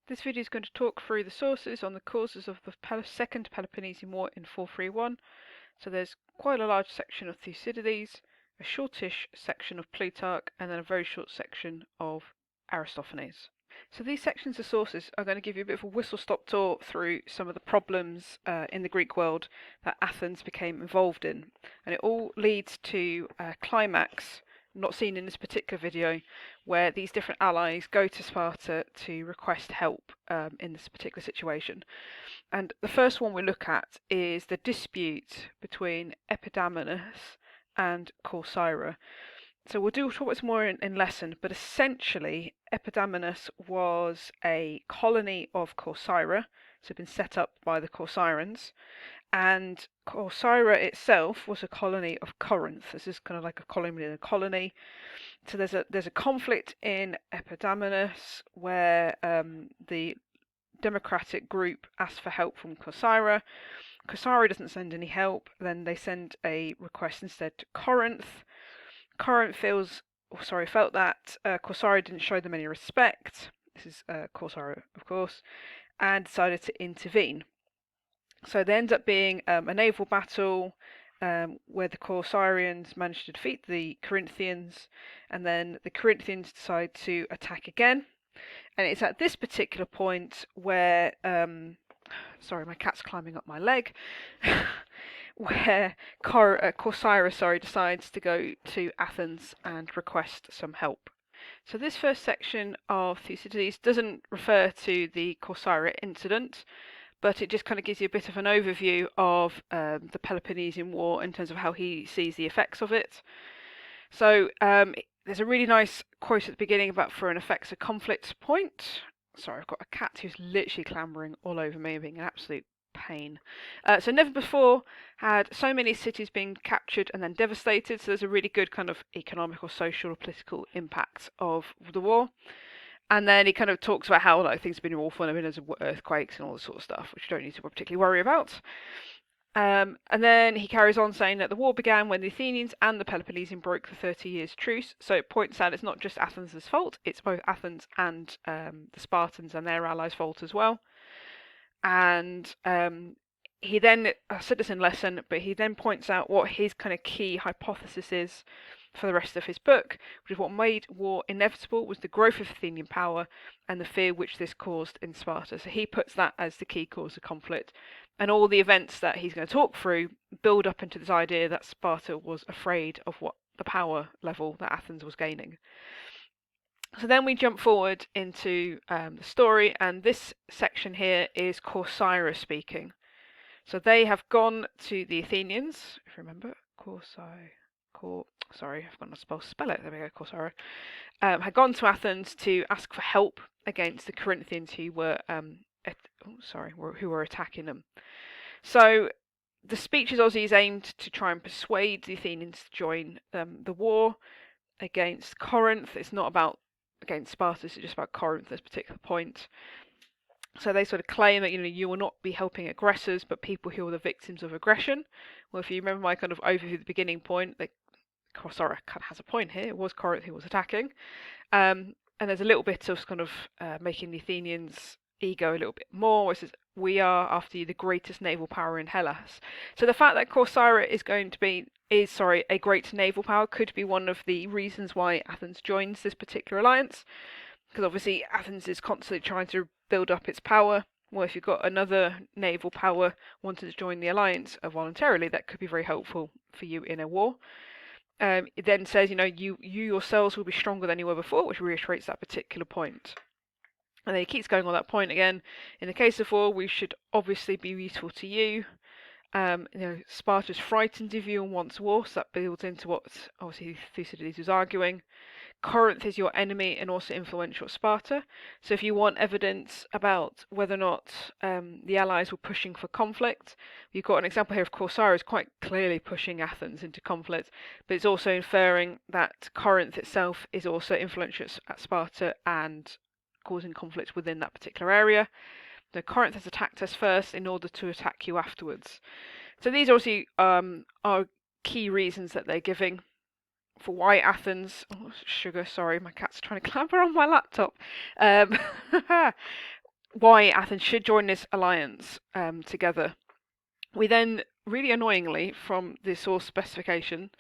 This video is going to talk through the sources on the causes of the Second Peloponnesian War in 431. So there's quite a large section of Thucydides, a shortish section of Plutarch, and then a very short section of Aristophanes. So these sections of sources are going to give you a bit of a whistle-stop tour through some of the problems in the Greek world that Athens became involved in. And it all leads to a climax, not seen in this particular video, where these different allies go to Sparta to request help in this particular situation. And the first one we look at is the dispute between Epidamnus and Corcyra. So we'll talk about this more in lesson, but essentially Epidamnus was a colony of Corcyra, so been set up by the Corsyrans, and Corcyra itself was a colony of Corinth. This is kind of like a colony in a colony. So there's a conflict in Epidamnus where the democratic group asks for help from Corcyra. Corcyra doesn't send any help. Then they send a request instead to Corinth. Corinth felt that Corcyra didn't show them any respect. This is Corcyra, of course, and decided to intervene. So there ends up being a naval battle where the Corcyrians managed to defeat the Corinthians, and then the Corinthians decide to attack again. And it's at this particular point where, sorry, my cat's climbing up my leg, where Corcyra decides to go to Athens and request some help. So this first section of Thucydides doesn't refer to the Corcyra incident, but it just kind of gives you a bit of an overview of the Peloponnesian War in terms of how he sees the effects of it. So there's a really nice quote at the beginning about for an effects of conflict point. Sorry, I've got a cat who's literally clambering all over me, being an absolute pain. So never before had so many cities been captured and then devastated, so there's a really good kind of economic or social or political impact of the war. And then he kind of talks about how things have been awful and there's earthquakes and all this sort of stuff, which you don't need to particularly worry about. And then he carries on saying that the war began when the Athenians and the Peloponnesians broke the 30 years truce. So it points out it's not just Athens' fault, it's both Athens and the Spartans and their allies' fault as well. And he then, I said this in lesson, but he then points out what his kind of key hypothesis is for the rest of his book, which is what made war inevitable was the growth of Athenian power and the fear which this caused in Sparta. So he puts that as the key cause of conflict. And all the events that he's going to talk through build up into this idea that Sparta was afraid of what the power level that Athens was gaining. So then we jump forward into the story, and this section here is Corcyra speaking. So they have gone to the Athenians, if you remember, sorry, I've forgotten how to spell it. There we go, Corcyra. Had gone to Athens to ask for help against the Corinthians who were who were attacking them. So the speech is obviously aimed to try and persuade the Athenians to join the war against Corinth. It's not about against Sparta, it's just about Corinth at this particular point. So they sort of claim that you will not be helping aggressors, but people who are the victims of aggression. Well, if you remember my kind of overview at the beginning point, Corcyra has a point here. It was Corinth who was attacking, and there's a little bit of kind of making the Athenians' ego a little bit more. It says, "We are, after you, the greatest naval power in Hellas." So the fact that Corcyra is a great naval power could be one of the reasons why Athens joins this particular alliance, because obviously Athens is constantly trying to build up its power. Well, if you've got another naval power wanting to join the alliance voluntarily, that could be very helpful for you in a war. It then says, you yourselves will be stronger than you were before, which reiterates that particular point. And then he keeps going on that point again. In the case of war, we should obviously be useful to you. Sparta's frightened of you and wants war, so that builds into what obviously Thucydides was arguing. Corinth is your enemy and also influential at Sparta. So if you want evidence about whether or not the allies were pushing for conflict, you've got an example here of Corcyra is quite clearly pushing Athens into conflict, but it's also inferring that Corinth itself is also influential at Sparta and causing conflict within that particular area. So Corinth has attacked us first in order to attack you afterwards. So these obviously are key reasons that they're giving for why Athens, sorry, my cat's trying to clamber on my laptop. why Athens should join this alliance together. We then, really annoyingly, from the specification,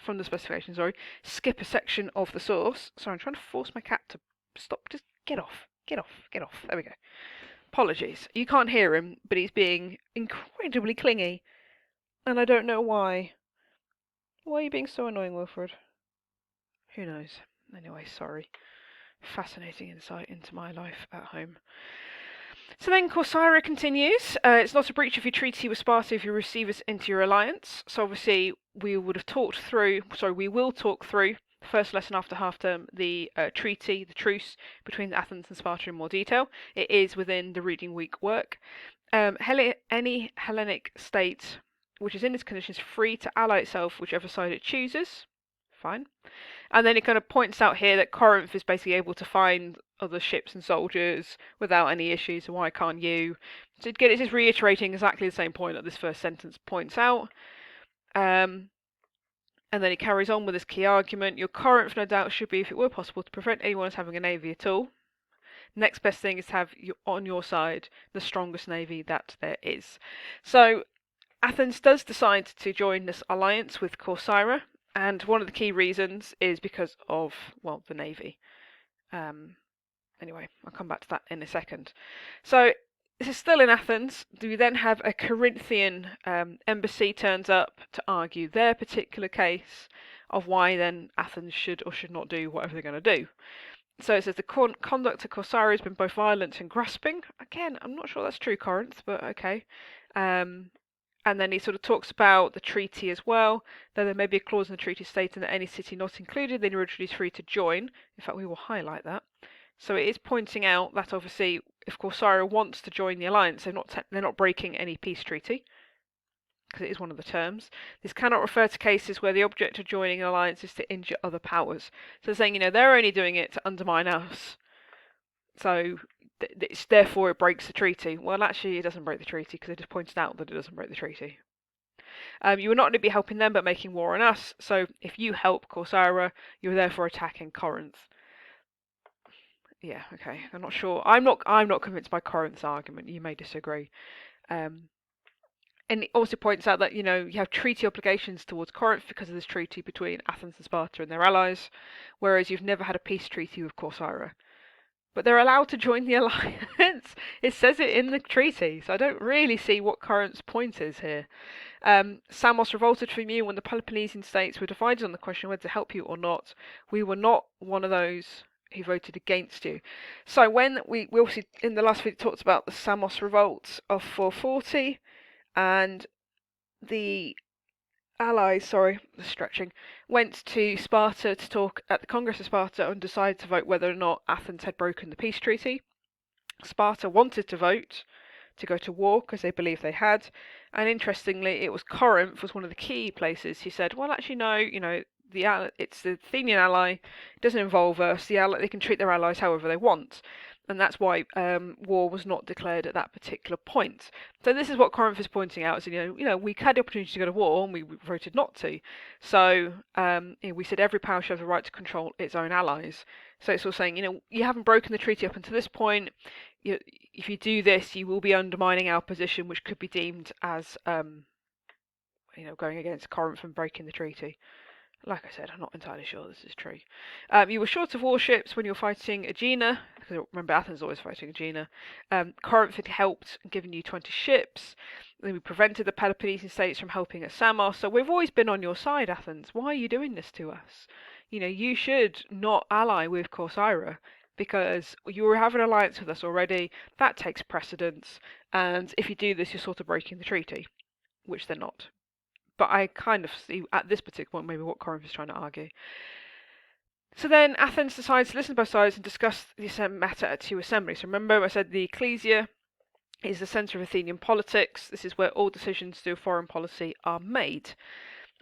skip a section of the source. Sorry, I'm trying to force my cat to stop. Just get off, get off, get off. There we go. Apologies. You can't hear him, but he's being incredibly clingy, and I don't know why. Why are you being so annoying, Wilfred? Who knows? Anyway, sorry. Fascinating insight into my life at home. So then Corcyra continues. It's not a breach of your treaty with Sparta if you receive us into your alliance. So obviously we will talk through the first lesson after half term, the treaty, the truce between Athens and Sparta in more detail. It is within the reading week work. Any Hellenic state which is in its conditions free to ally itself whichever side it chooses. Fine. And then it kind of points out here that Corinth is basically able to find other ships and soldiers without any issues, so why can't you? So again, it's just reiterating exactly the same point that this first sentence points out. And then he carries on with this key argument. Your Corinth, no doubt, should be, if it were possible, to prevent anyone from having a navy at all. Next best thing is to have on your side the strongest navy that there is. So Athens does decide to join this alliance with Corcyra, and one of the key reasons is because of, well, the navy. Anyway, I'll come back to that in a second. So this is still in Athens. We then have a Corinthian embassy turns up to argue their particular case of why then Athens should or should not do whatever they're going to do. So it says the conduct of Corcyra has been both violent and grasping. Again, I'm not sure that's true, Corinth, but okay. And then he sort of talks about the treaty as well, though there may be a clause in the treaty stating that any city not included in the original is free to join. In fact, we will highlight that. So it is pointing out that obviously, if Corcyra wants to join the alliance, they're not breaking any peace treaty, because it is one of the terms. This cannot refer to cases where the object of joining an alliance is to injure other powers. So they're saying, they're only doing it to undermine us. So therefore it breaks the treaty. Well, actually, it doesn't break the treaty because it just pointed out that it doesn't break the treaty. You will not only be helping them, but making war on us. So if you help Corcyra, you're therefore attacking Corinth. Yeah, okay. I'm not sure. I'm not convinced by Corinth's argument. You may disagree. And it also points out that you have treaty obligations towards Corinth because of this treaty between Athens and Sparta and their allies, whereas you've never had a peace treaty with Corcyra. But they're allowed to join the alliance. It says it in the treaty, so I don't really see what Corinth's point is here. Samos revolted from you when the Peloponnesian states were divided on the question whether to help you or not. We were not one of those who voted against you. So when we obviously in the last video talked about the Samos revolt of 440, and the allies, went to Sparta to talk at the Congress of Sparta and decided to vote whether or not Athens had broken the peace treaty. Sparta wanted to vote to go to war because they believed they had, and interestingly, it was Corinth was one of the key places. He said, well, actually, no, it's the Athenian ally. It doesn't involve us. They can treat their allies however they want. And that's why war was not declared at that particular point. So this is what Corinth is pointing out: is we had the opportunity to go to war and we voted not to. So we said every power should have the right to control its own allies. So it's all saying, you haven't broken the treaty up until this point. If you do this, you will be undermining our position, which could be deemed as going against Corinth and breaking the treaty. Like I said, I'm not entirely sure this is true. You were short of warships when you were fighting Aegina, because remember Athens is always fighting Aegina. Corinth had helped and given you 20 ships. Then we prevented the Peloponnesian states from helping at Samos. So we've always been on your side, Athens. Why are you doing this to us? You should not ally with Corcyra because you have an alliance with us already. That takes precedence. And if you do this, you're sort of breaking the treaty, which they're not. But I kind of see at this particular point maybe what Corinth is trying to argue. So then Athens decides to listen to both sides and discuss this matter at two assemblies. So remember I said the Ecclesia is the centre of Athenian politics. This is where all decisions to do foreign policy are made.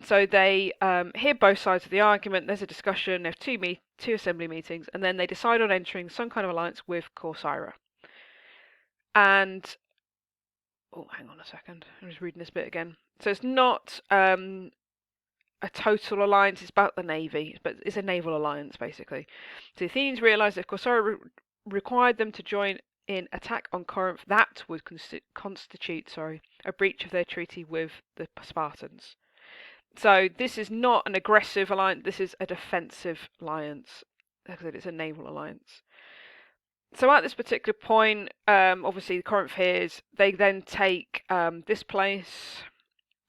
So they hear both sides of the argument. There's a discussion. They have two assembly meetings, and then they decide on entering some kind of alliance with Corcyra. And hang on a second. I'm just reading this bit again. So it's not a total alliance. It's about the navy, but it's a naval alliance basically. So the Athenians realised that if Corcyra required them to join in attack on Corinth, that would constitute a breach of their treaty with the Spartans. So this is not an aggressive alliance, this is a defensive alliance. Like I said, it's a naval alliance. So at this particular point, obviously the Corinth hears, they then take this place,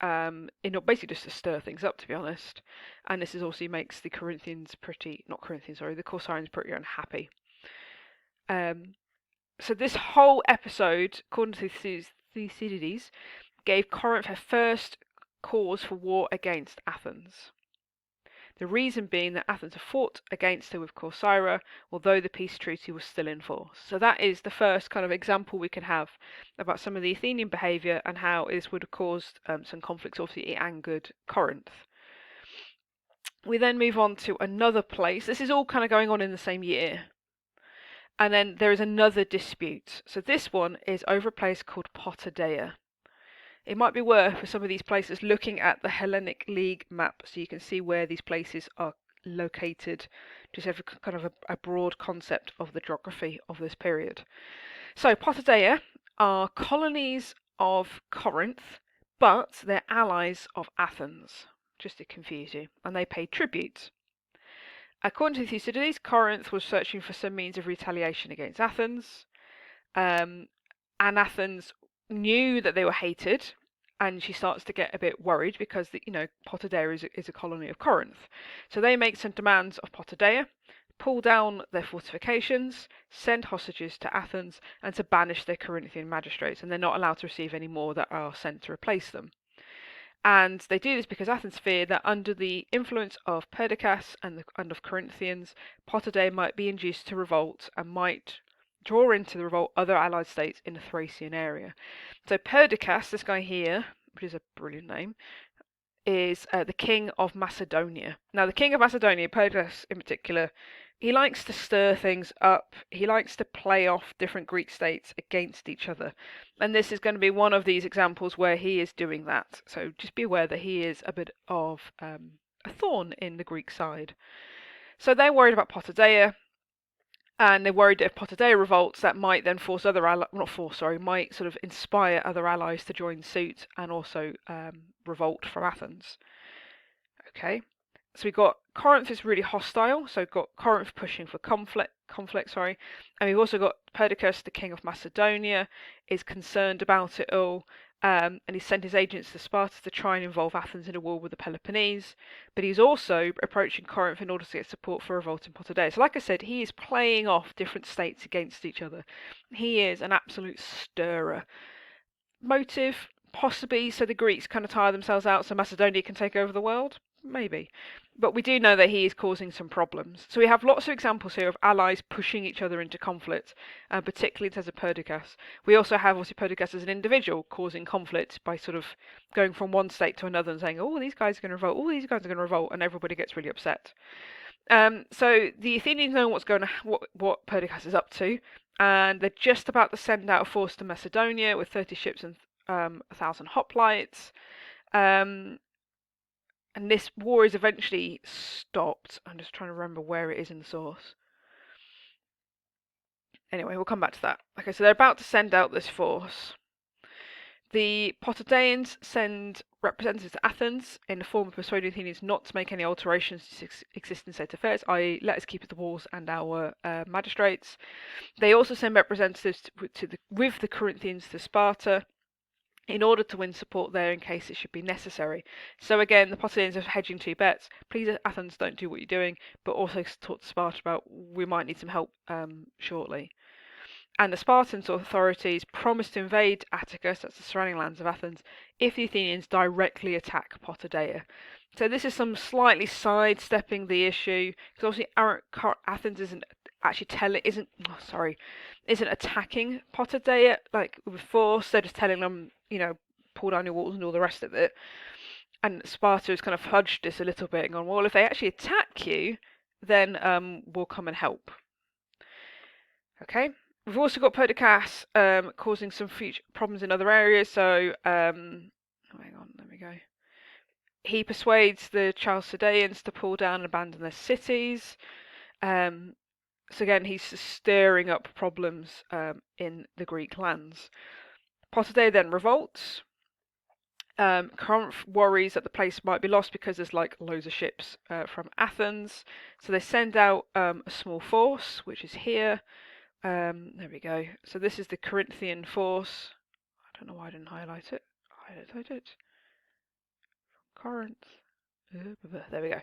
basically just to stir things up, to be honest. And this is also makes the Corinthians the Corcyraeans pretty unhappy. So this whole episode, according to Thucydides, gave Corinth her first cause for war against Athens. The reason being that Athens had fought against her with Corcyra, although the peace treaty was still in force. So that is the first kind of example we can have about some of the Athenian behaviour and how this would have caused some conflicts. Obviously, it angered Corinth. We then move on to another place. This is all kind of going on in the same year. And then there is another dispute. So this one is over a place called Potidaea. It might be worth for some of these places looking at the Hellenic League map so you can see where these places are located, just have kind of a broad concept of the geography of this period. So Potidaea are colonies of Corinth, but they're allies of Athens, just to confuse you, and they pay tribute. According to Thucydides, Corinth was searching for some means of retaliation against Athens, and Athens knew that they were hated, and she starts to get a bit worried because Potidaea is a colony of Corinth. So they make some demands of Potidaea, pull down their fortifications, send hostages to Athens, and to banish their Corinthian magistrates, and they're not allowed to receive any more that are sent to replace them. And they do this because Athens fear that under the influence of Perdiccas and of Corinthians, Potidaea might be induced to revolt and might draw into the revolt other allied states in the Thracian area. So Perdiccas, this guy here, which is a brilliant name, is the king of Macedonia. Now, the king of Macedonia, Perdiccas in particular, he likes to stir things up. He likes to play off different Greek states against each other. And this is going to be one of these examples where he is doing that. So just be aware that he is a bit of a thorn in the Greek side. So they're worried about Potidaea. And they're worried that if Potidaea revolts, that might then might sort of inspire other allies to join suit and also revolt from Athens. Okay, so we've got Corinth is really hostile, so we've got Corinth pushing for conflict, and we've also got Perdiccas, the king of Macedonia, is concerned about it all, and he sent his agents to Sparta to try and involve Athens in a war with the Peloponnese, but he's also approaching Corinth in order to get support for revolt in Potidaea. So like I said, he is playing off different states against each other. He is an absolute stirrer. Motive, possibly so the Greeks kind of tire themselves out so Macedonia can take over the world? Maybe. But we do know that he is causing some problems. So we have lots of examples here of allies pushing each other into conflict, particularly in terms of Perdiccas. We also have obviously Perdiccas as an individual causing conflict by sort of going from one state to another and saying, oh, these guys are going to revolt, oh, these guys are going to revolt, and everybody gets really upset. So the Athenians know what Perdiccas is up to, and they're just about to send out a force to Macedonia with 30 ships and 1,000 hoplites. And this war is eventually stopped. I'm just trying to remember where it is in the source. Anyway, we'll come back to that. Okay, so they're about to send out this force. The Potidaeans send representatives to Athens in the form of persuading Athenians not to make any alterations to existing state affairs, i.e. let us keep the walls and our magistrates. They also send representatives with the Corinthians to Sparta, in order to win support there in case it should be necessary. So again, the Potidaeans are hedging two bets. Please, Athens, don't do what you're doing, but also talk to Sparta about we might need some help shortly. And the Spartan authorities promise to invade Attica, that's the surrounding lands of Athens, if the Athenians directly attack Potidaea. So this is some slightly sidestepping the issue, because obviously Athens isn't attacking Potidaea like with force. They're just telling them, pull down your walls and all the rest of it. And Sparta has kind of fudged this a little bit and gone, well, if they actually attack you, then we'll come and help. Okay. We've also got Perdiccas causing some future problems in other areas. So, hang on, there we go. He persuades the Chalcidians to pull down and abandon their cities. So again, he's stirring up problems in the Greek lands. Potidaea then revolts. Corinth worries that the place might be lost because there's like loads of ships from Athens. So they send out a small force, which is here. There we go. So this is the Corinthian force. I don't know why I didn't highlight it. Highlight it. Corinth. There we go.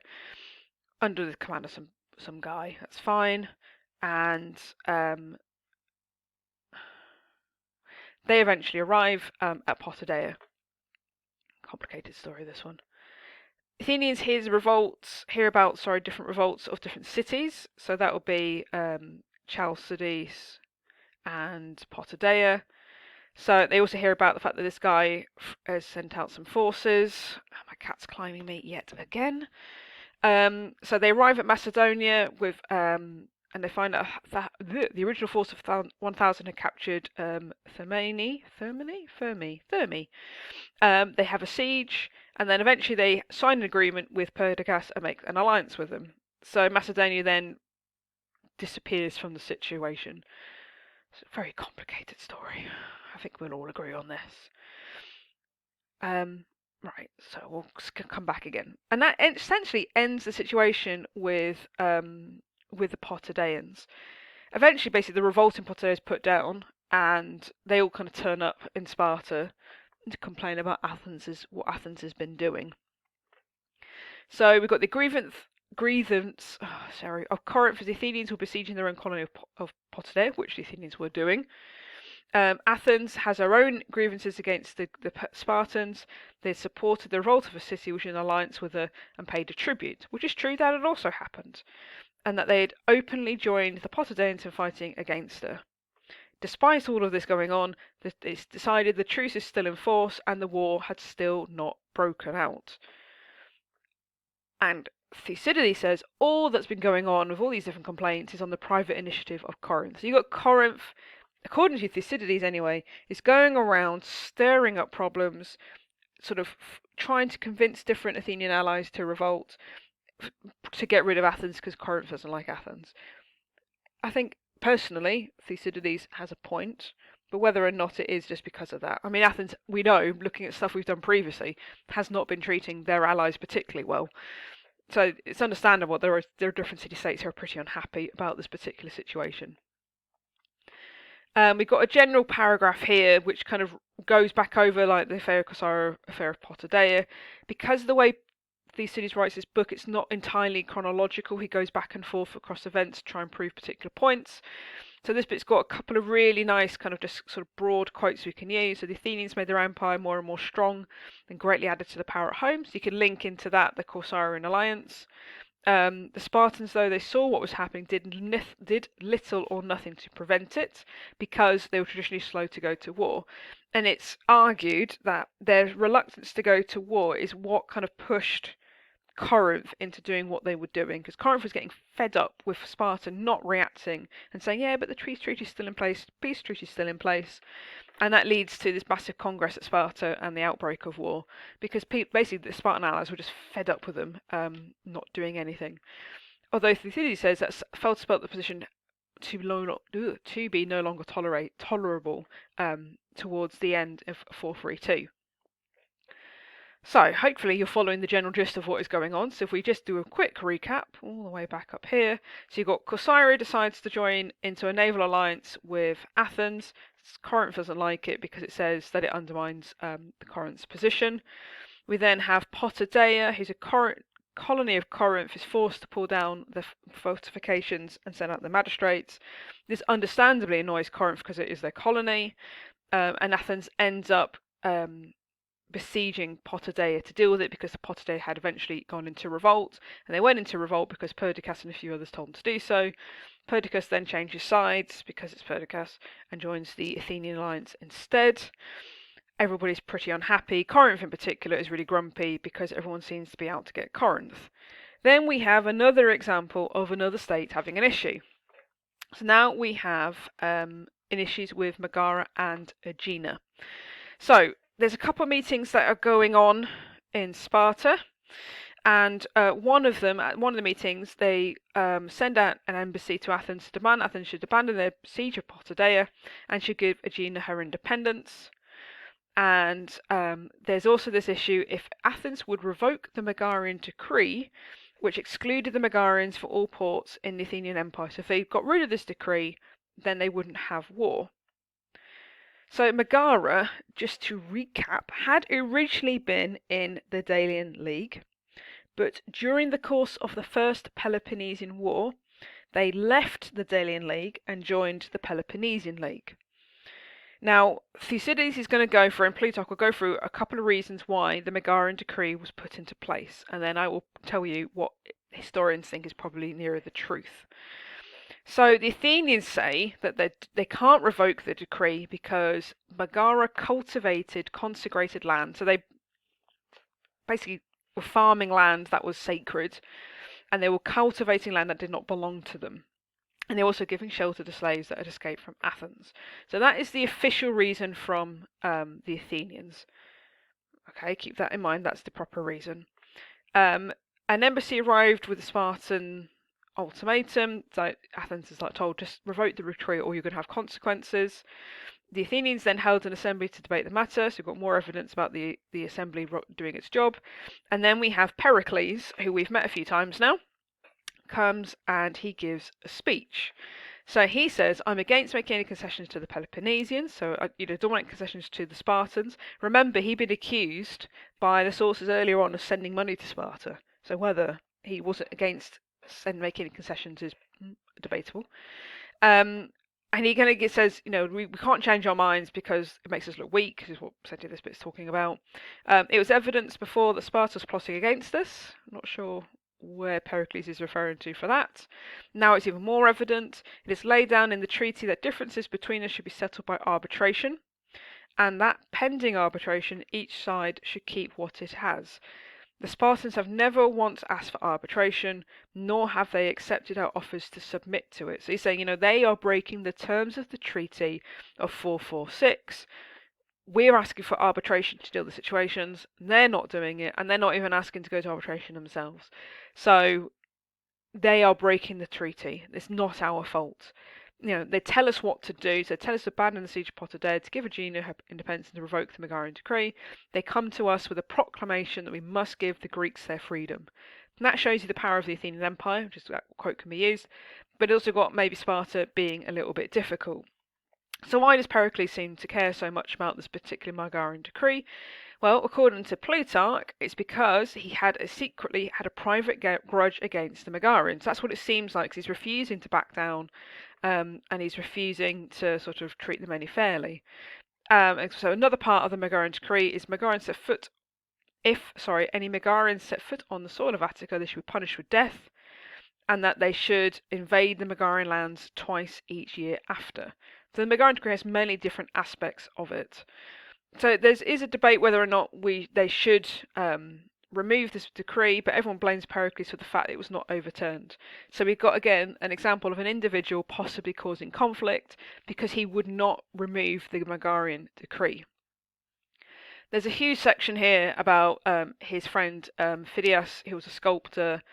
Under the command of some guy. That's fine. And they eventually arrive at Potidaea. Complicated story, this one. Athenians hear about different revolts of different cities. So that will be Chalcidice and Potidaea. So they also hear about the fact that this guy has sent out some forces. Oh, my cat's climbing me yet again. So they arrive at Macedonia with, and they find out that the original force of 1,000 had captured Thermi. They have a siege, and then eventually they sign an agreement with Perdiccas and make an alliance with them. So Macedonia then disappears from the situation. It's a very complicated story. I think we'll all agree on this. Right, so we'll come back again, and that essentially ends the situation with the Potidaeans. Eventually, basically, the revolt in Potidaea is put down, and they all kind of turn up in Sparta to complain about what Athens has been doing. So we've got the grievance of Corinth, as the Athenians were besieging their own colony of Potidaea, which the Athenians were doing. Athens has her own grievances against the Spartans. They supported the revolt of a city which was in alliance with her and paid a tribute, which is true that had also happened, and that they had openly joined the Potidaeans in fighting against her. Despite all of this going on, it's decided the truce is still in force and the war had still not broken out. And Thucydides says all that's been going on with all these different complaints is on the private initiative of Corinth. So you've got Corinth, according to Thucydides anyway, is going around stirring up problems, sort of trying to convince different Athenian allies to revolt, to get rid of Athens because Corinth doesn't like Athens. I think, personally, Thucydides has a point, but whether or not it is just because of that. I mean, Athens, we know, looking at stuff we've done previously, has not been treating their allies particularly well. So it's understandable there are different city-states who are pretty unhappy about this particular situation. We've got a general paragraph here which kind of goes back over like the affair of Corcyra, affair of Potidaea. Because of the way Thucydides writes this book, it's not entirely chronological. He goes back and forth across events to try and prove particular points. So this bit's got a couple of really nice kind of just sort of broad quotes we can use. So the Athenians made their empire more and more strong and greatly added to the power at home. So you can link into that the Corcyraean alliance. The Spartans, though they saw what was happening, did little or nothing to prevent it because they were traditionally slow to go to war. And it's argued that their reluctance to go to war is what kind of pushed Corinth into doing what they were doing, because Corinth was getting fed up with Sparta not reacting and saying, yeah, but the peace treaty's still in place, peace treaty's still in place. And that leads to this massive congress at Sparta and the outbreak of war, because basically the Spartan allies were just fed up with them not doing anything. Although Thucydides says that felt about the position to be no longer tolerable towards the end of 432. So hopefully you're following the general gist of what is going on. So if we just do a quick recap all the way back up here. So you've got Corcyra decides to join into a naval alliance with Athens. Corinth doesn't like it because it says that it undermines the Corinth's position. We then have Potidaea, who's a colony of Corinth, is forced to pull down the fortifications and send out the magistrates. This understandably annoys Corinth because it is their colony, and Athens ends up besieging Potidaea to deal with it because Potidaea had eventually gone into revolt, and they went into revolt because Perdiccas and a few others told them to do so. Perdiccas then changes sides because it's Perdiccas and joins the Athenian alliance instead. Everybody's pretty unhappy. Corinth in particular is really grumpy because everyone seems to be out to get Corinth. Then we have another example of another state having an issue. So now we have an issues with Megara and Aegina. So there's a couple of meetings that are going on in Sparta. And one of them, at one of the meetings, they send out an embassy to Athens to demand Athens should abandon their siege of Potidaea and should give Aegina her independence. And there's also this issue: if Athens would revoke the Megarian decree, which excluded the Megarians for all ports in the Athenian Empire, so if they got rid of this decree, then they wouldn't have war. So Megara, just to recap, had originally been in the Delian League, but during the course of the First Peloponnesian War, they left the Delian League and joined the Peloponnesian League. Now, Thucydides is going to go through, and Plutarch will go through, a couple of reasons why the Megarian decree was put into place, and then I will tell you what historians think is probably nearer the truth. So the Athenians say that they can't revoke the decree because Megara cultivated consecrated land. So they basically were farming land that was sacred, and they were cultivating land that did not belong to them. And they're also giving shelter to slaves that had escaped from Athens. So that is the official reason from the Athenians. Okay, keep that in mind, that's the proper reason. An embassy arrived with a Spartan ultimatum. So Athens is told, just revoke the decree or you're going to have consequences. The Athenians then held an assembly to debate the matter, so we've got more evidence about the assembly doing its job. And then we have Pericles, who we've met a few times now, comes and he gives a speech. So he says, I'm against making any concessions to the Peloponnesians, so don't want concessions to the Spartans. Remember, he'd been accused by the sources earlier on of sending money to Sparta, so whether he wasn't against making any concessions is debatable. And he says, we can't change our minds because it makes us look weak, is what essentially this bit's talking about. It was evidence before that Sparta was plotting against us. I'm not sure where Pericles is referring to for that. Now it's even more evident. It is laid down in the treaty that differences between us should be settled by arbitration, and that pending arbitration, each side should keep what it has. The Spartans have never once asked for arbitration, nor have they accepted our offers to submit to it. So he's saying, they are breaking the terms of the treaty of 446. We're asking for arbitration to deal with the situations. They're not doing it, and they're not even asking to go to arbitration themselves. So they are breaking the treaty. It's not our fault. They tell us what to do. So they tell us to abandon the siege of Potidaea, to give Aegina her independence, and to revoke the Megarian decree. They come to us with a proclamation that we must give the Greeks their freedom. And that shows you the power of the Athenian Empire, which is that quote can be used. But it also got maybe Sparta being a little bit difficult. So why does Pericles seem to care so much about this particular Megarian decree? Well, according to Plutarch, it's because he secretly had a private grudge against the Megarians. That's what it seems like, 'cause he's refusing to back down, and he's refusing to sort of treat them any fairly. So another part of the Megarian decree is any Megarians set foot on the soil of Attica, they should be punished with death, and that they should invade the Megarian lands twice each year after. So the Megarian decree has many different aspects of it. So there is a debate whether or not they should remove this decree, but everyone blames Pericles for the fact that it was not overturned. So we've got, again, an example of an individual possibly causing conflict because he would not remove the Megarian decree. There's a huge section here about his friend Phidias, who was a sculptor,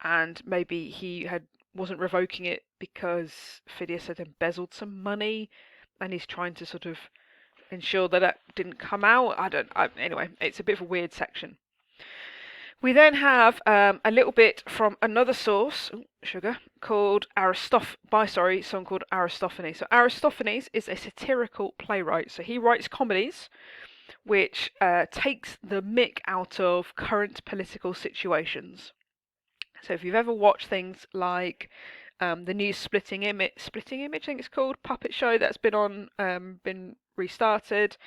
and maybe he wasn't revoking it because Phidias had embezzled some money, and he's trying to sort of ensure that didn't come out. Anyway, it's a bit of a weird section. We then have a little bit from another source, called someone called Aristophanes. So Aristophanes is a satirical playwright. So he writes comedies which takes the mick out of current political situations. So if you've ever watched things like the new Splitting Image, I think it's called, puppet show that's been restarted.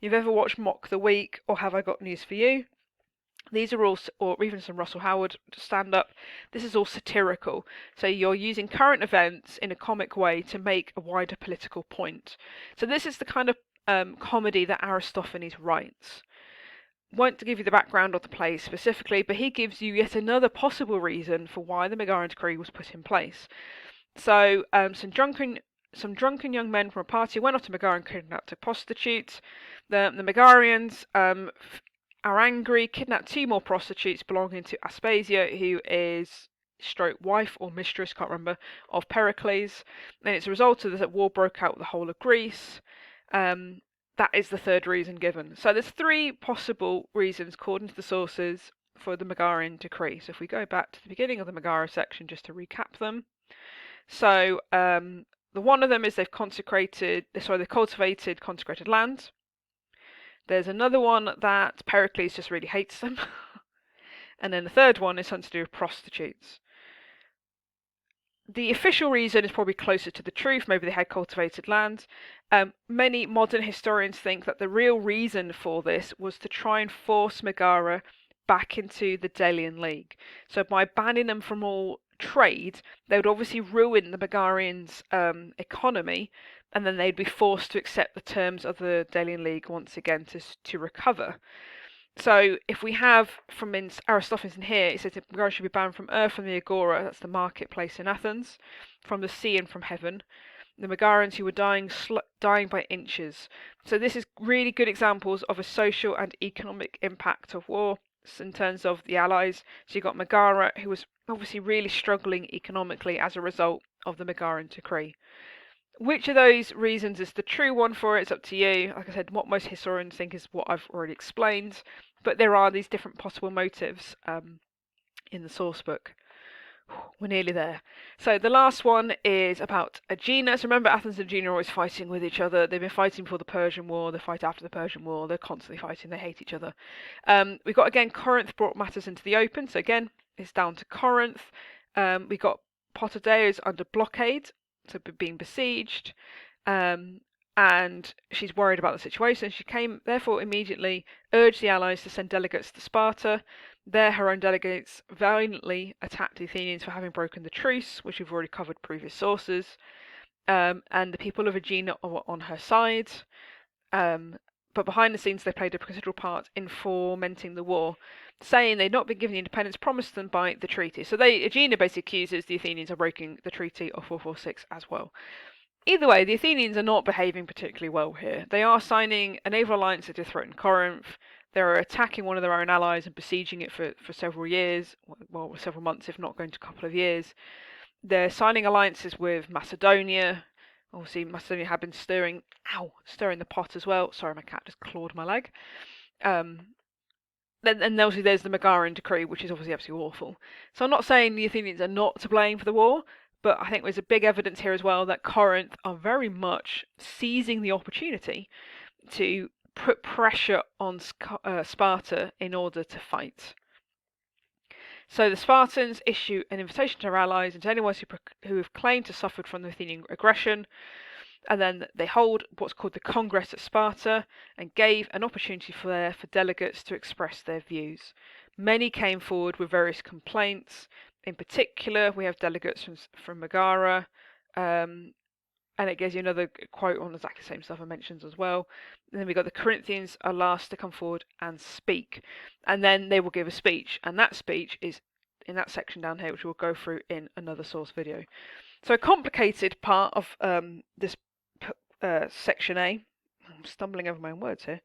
You've ever watched Mock the Week or Have I Got News for You? These are all, or even some Russell Howard stand-up. This is all satirical. So you're using current events in a comic way to make a wider political point. So this is the kind of comedy that Aristophanes writes. Won't give you the background of the play specifically, but he gives you yet another possible reason for why the Megarian decree was put in place. So some drunken young men from a party went off to Megara and kidnapped a prostitute. The Megarians are angry, kidnap 2 more prostitutes belonging to Aspasia, who is wife or mistress, can't remember, of Pericles. And it's a result of this that war broke out with the whole of Greece. That is the third reason given. So there's 3 possible reasons according to the sources for the Megarian decree. So if we go back to the beginning of the Megara section just to recap them. So the one of them is they've cultivated consecrated land. There's another one that Pericles just really hates them. And then the third one is something to do with prostitutes. The official reason is probably closer to the truth. Maybe they had cultivated land. Many modern historians think that the real reason for this was to try and force Megara back into the Delian League. So by banning them from all trade, they would obviously ruin the Megarians' economy, and then they'd be forced to accept the terms of the Delian League once again to recover. So if we have from Aristophanes in here, it says that Megara should be banned from earth and the agora, that's the marketplace in Athens, from the sea and from heaven. The Megarians who were dying by inches. So this is really good examples of a social and economic impact of war in terms of the allies. So you've got Megara, who was obviously really struggling economically as a result of the Megarian decree. Which of those reasons is the true one for it? It's up to you. Like I said, what most historians think is what I've already explained, but there are these different possible motives in the source book. We're nearly there. So the last one is about Aegina. So remember, Athens and Aegina are always fighting with each other. They've been fighting before the Persian War. They fight after the Persian War. They're constantly fighting. They hate each other. We've got, again, Corinth brought matters into the open. So again, it's down to Corinth. We've got Potidaeus under blockade, so being besieged. And she's worried about the situation. She therefore immediately urged the allies to send delegates to Sparta. There, her own delegates valiantly attacked the Athenians for having broken the truce, which we've already covered previous sources. And the people of Aegina were on her side. But behind the scenes, they played a considerable part in fomenting the war, saying they'd not been given the independence promised them by the treaty. So Aegina basically accuses the Athenians of breaking the treaty of 446 as well. Either way, the Athenians are not behaving particularly well here. They are signing a naval alliance to threaten Corinth. They're attacking one of their own allies and besieging it for several years, well, several months, if not going to a couple of years. They're signing alliances with Macedonia. Obviously, Macedonia had been stirring the pot as well. Sorry, my cat just clawed my leg. And obviously there's the Megarian decree, which is obviously absolutely awful. So I'm not saying the Athenians are not to blame for the war, but I think there's a big evidence here as well that Corinth are very much seizing the opportunity to put pressure on Sparta in order to fight. So the Spartans issue an invitation to their allies and to anyone who have claimed to have suffered from the Athenian aggression, and then they hold what's called the Congress at Sparta and gave an opportunity for delegates to express their views. Many came forward with various complaints. In particular, we have delegates from Megara, and it gives you another quote on exactly the same stuff I mentioned as well. And then we've got the Corinthians are last to come forward and speak. And then they will give a speech. And that speech is in that section down here, which we'll go through in another source video. So a complicated part of this section A. I'm stumbling over my own words here.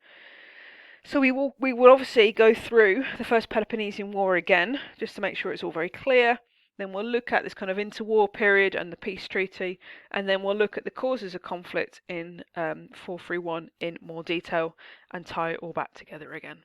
So we will obviously go through the First Peloponnesian War again, just to make sure it's all very clear. Then we'll look at this kind of interwar period and the peace treaty, and then we'll look at the causes of conflict in 431 in more detail and tie it all back together again.